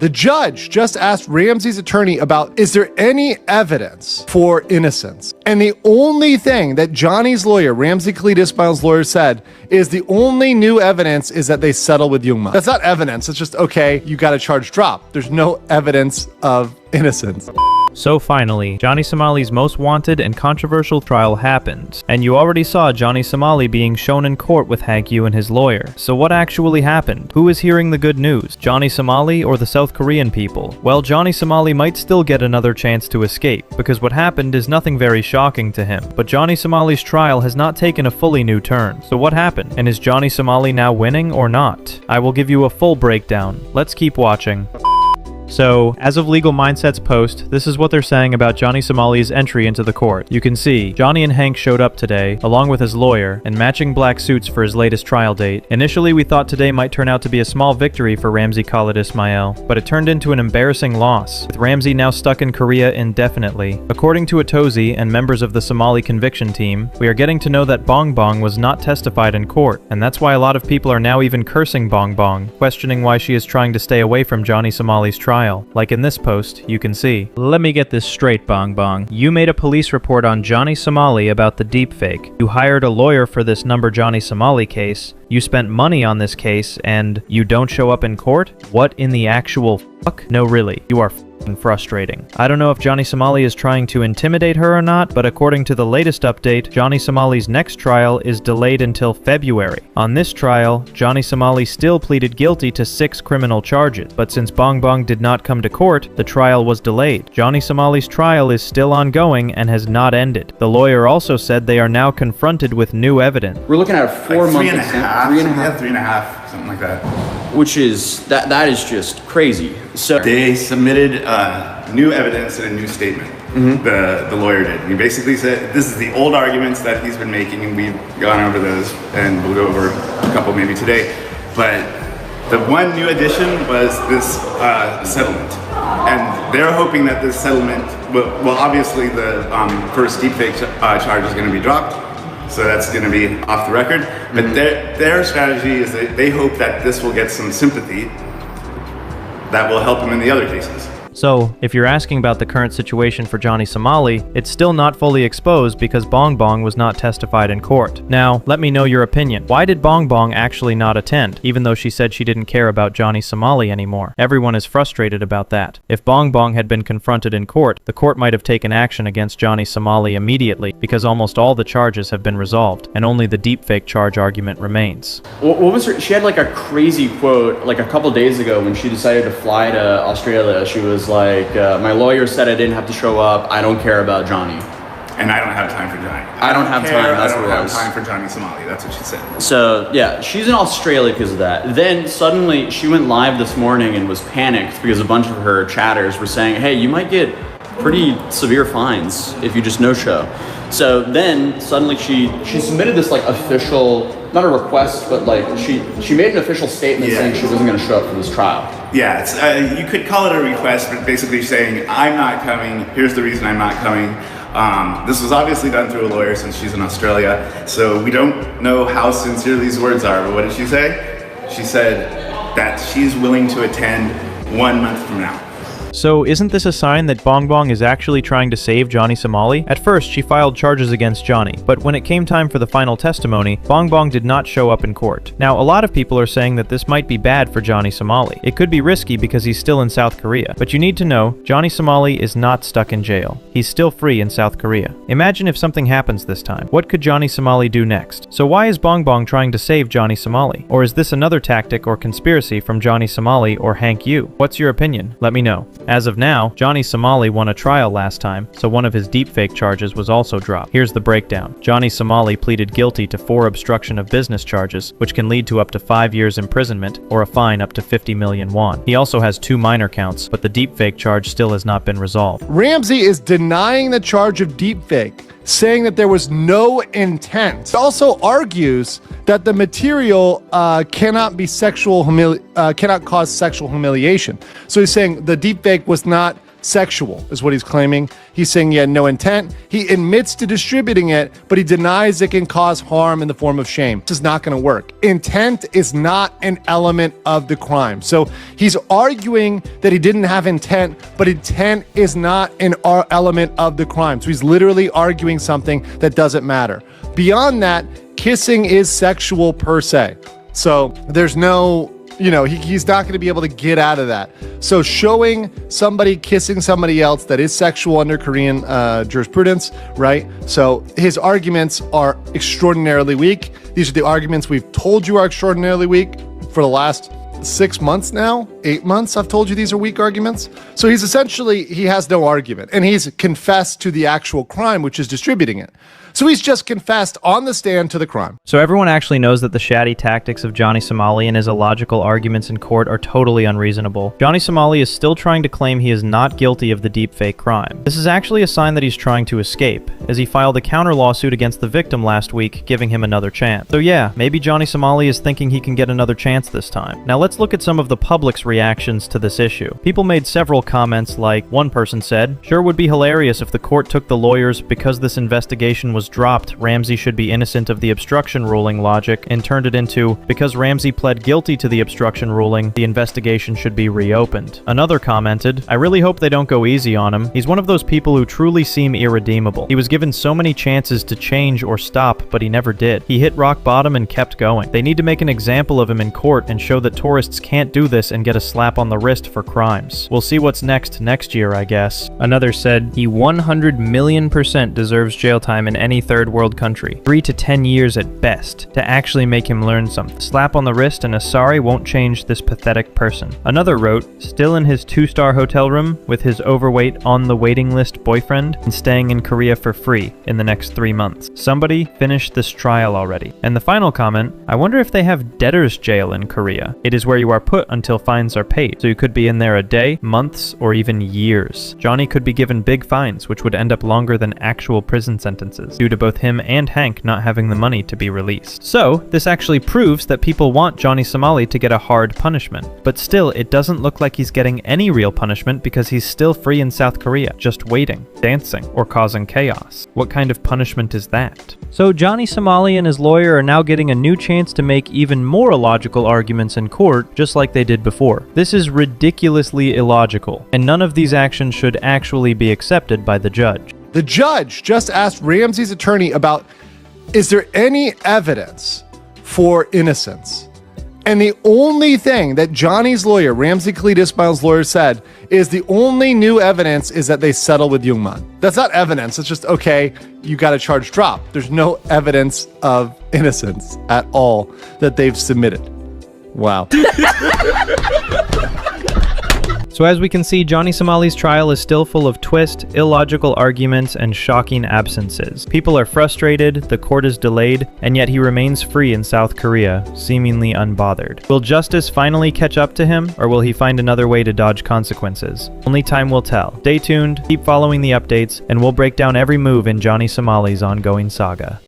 The judge just asked Ramsey's attorney about, is there any evidence for innocence? And the only thing that Johnny's lawyer, Ramsey Khalid Ismail's lawyer, said is the only new evidence is that they settled with Youngma. That's not evidence. It's just, okay, you got a charge dropped. There's no evidence of innocence. So finally, Johnny Somali's most wanted and controversial trial happened, and you already saw Johnny Somali being shown in court with Hank Yu and his lawyer. So what actually happened? Who is hearing the good news, Johnny Somali or the South Korean people? Well, Johnny Somali might still get another chance to escape, because what happened is nothing very shocking to him. But Johnny Somali's trial has not taken a fully new turn. So what happened? And is Johnny Somali now winning or not? I will give you a full breakdown. Let's keep watching. So, as of Legal Mindset's post, this is what they're saying about Johnny Somali's entry into the court. You can see, Johnny and Hank showed up today, along with his lawyer, in matching black suits for his latest trial date. Initially, we thought today might turn out to be a small victory for Ramsey Khalid Ismail, but it turned into an embarrassing loss, with Ramsey now stuck in Korea indefinitely. According to Atozi and members of the Somali conviction team, we are getting to know that Bong Bong was not testified in court, and that's why a lot of people are now even cursing Bong Bong, questioning why she is trying to stay away from Johnny Somali's trial. Like in this post, you can see. Let me get this straight, Bong Bong. You made a police report on Johnny Somali about the deepfake. You hired a lawyer for this Johnny Somali case. You spent money on this case, and you don't show up in court? What in the actual fuck? No, really. You are frustrating. I don't know if Johnny Somali is trying to intimidate her or not, but according to the latest update, Johnny Somali's next trial is delayed until February. On this trial, Johnny Somali still pleaded guilty to 6 criminal charges, but since Bong Bong did not come to court, the trial was delayed. Johnny Somali's trial is still ongoing and has not ended. The lawyer also said they are now confronted with new evidence. We're looking at a 4 month 3.5, something like that. Which is, that is just crazy. So They submitted new evidence and a new statement. The lawyer did. He basically said, this is the old arguments that he's been making, and we've gone over those, and we'll go over a couple maybe today. But the one new addition was this settlement. And they're hoping that this settlement, well obviously the first deepfake charge is going to be dropped. So that's going to be off the record. But their strategy is that they hope that this will get some sympathy that will help them in the other cases. So, if you're asking about the current situation for Johnny Somali, it's still not fully exposed because Bong Bong was not testified in court. Now, let me know your opinion. Why did Bong Bong actually not attend, even though she said she didn't care about Johnny Somali anymore? Everyone is frustrated about that. If Bong Bong had been confronted in court, the court might have taken action against Johnny Somali immediately because almost all the charges have been resolved, and only the deepfake charge argument remains. what was her, she had like a crazy quote like a couple days ago when she decided to fly to Australia. She was like, my lawyer said I didn't have to show up. I don't care about Johnny. And I don't have time for Johnny. I don't have time. That's what it was. I don't have time for Johnny Somali. That's what she said. So yeah, she's in Australia because of that. Then suddenly she went live this morning and was panicked because a bunch of her chatters were saying, hey, you might get pretty severe fines if you just no-show. So then suddenly she submitted this like official, not a request, but like she made an official statement saying she wasn't going to show up for this trial. Yeah, it's, you could call it a request, but basically saying, I'm not coming, here's the reason I'm not coming. This was obviously done through a lawyer since she's in Australia, so we don't know how sincere these words are, but what did she say? She said that she's willing to attend 1 month from now. So isn't this a sign that Bong Bong is actually trying to save Johnny Somali? At first, she filed charges against Johnny, but when it came time for the final testimony, Bong Bong did not show up in court. Now, a lot of people are saying that this might be bad for Johnny Somali. It could be risky because he's still in South Korea. But you need to know, Johnny Somali is not stuck in jail. He's still free in South Korea. Imagine if something happens this time. What could Johnny Somali do next? So why is Bong Bong trying to save Johnny Somali? Or is this another tactic or conspiracy from Johnny Somali or Hank Yu? What's your opinion? Let me know. As of now, Johnny Somali won a trial last time, so one of his deepfake charges was also dropped. Here's the breakdown. Johnny Somali pleaded guilty to 4 obstruction of business charges, which can lead to up to 5 years imprisonment or a fine up to 50 million won. He also has 2 minor counts, but the deepfake charge still has not been resolved. Ramsey is denying the charge of deepfake, saying that there was no intent. He also argues that the material cannot cause sexual humiliation. So he's saying the deepfake was not sexual, is what he's claiming. He's saying he had no intent. He admits to distributing it, but he denies it can cause harm in the form of shame. This is not going to work. Intent is not an element of the crime. So he's arguing that he didn't have intent, but intent is not an element of the crime. So he's literally arguing something that doesn't matter. Beyond that, kissing is sexual per se. So there's no, he's not going to be able to get out of that. So showing somebody kissing somebody else, that is sexual under Korean jurisprudence, right? So his arguments are extraordinarily weak. These are the arguments we've told you are extraordinarily weak for the last 6 months now, 8 months. I've told you these are weak arguments. So he has no argument, and he's confessed to the actual crime, which is distributing it. So he's just confessed on the stand to the crime. So everyone actually knows that the shoddy tactics of Johnny Somali and his illogical arguments in court are totally unreasonable. Johnny Somali is still trying to claim he is not guilty of the deepfake crime. This is actually a sign that he's trying to escape, as he filed a counter lawsuit against the victim last week, giving him another chance. So yeah, maybe Johnny Somali is thinking he can get another chance this time. Now let's look at some of the public's reactions to this issue. People made several comments, like one person said, "Sure would be hilarious if the court took the lawyers because this investigation was dropped, Ramsey should be innocent of the obstruction ruling logic, and turned it into, because Ramsey pled guilty to the obstruction ruling, the investigation should be reopened." Another commented, "I really hope they don't go easy on him. He's one of those people who truly seem irredeemable. He was given so many chances to change or stop, but he never did. He hit rock bottom and kept going. They need to make an example of him in court and show that tourists can't do this and get a slap on the wrist for crimes. We'll see what's next year, I guess." Another said, "He 100 million% deserves jail time in any third world country. 3 to 10 years at best, to actually make him learn something. Slap on the wrist and a sorry won't change this pathetic person." Another wrote, "Still in his 2-star hotel room with his overweight on the waiting list boyfriend and staying in Korea for free in the next 3 months. Somebody finish this trial already." And the final comment, "I wonder if they have debtor's jail in Korea. It is where you are put until fines are paid. So you could be in there a day, months, or even years. Johnny could be given big fines, which would end up longer than actual prison sentences, due to both him and Hank not having the money to be released." So this actually proves that people want Johnny Somali to get a hard punishment. But still, it doesn't look like he's getting any real punishment, because he's still free in South Korea, just waiting, dancing, or causing chaos. What kind of punishment is that? So Johnny Somali and his lawyer are now getting a new chance to make even more illogical arguments in court, just like they did before. This is ridiculously illogical, and none of these actions should actually be accepted by the judge. The judge just asked Ramsey's attorney about, is there any evidence for innocence? And the only thing that Johnny's lawyer, Ramsey Ismail's lawyer, said is the only new evidence is that they settled with Youngman. That's not evidence. It's just, okay, you got a charge dropped. There's no evidence of innocence at all that they've submitted. Wow. So as we can see, Johnny Somali's trial is still full of twists, illogical arguments, and shocking absences. People are frustrated, the court is delayed, and yet he remains free in South Korea, seemingly unbothered. Will justice finally catch up to him, or will he find another way to dodge consequences? Only time will tell. Stay tuned, keep following the updates, and we'll break down every move in Johnny Somali's ongoing saga.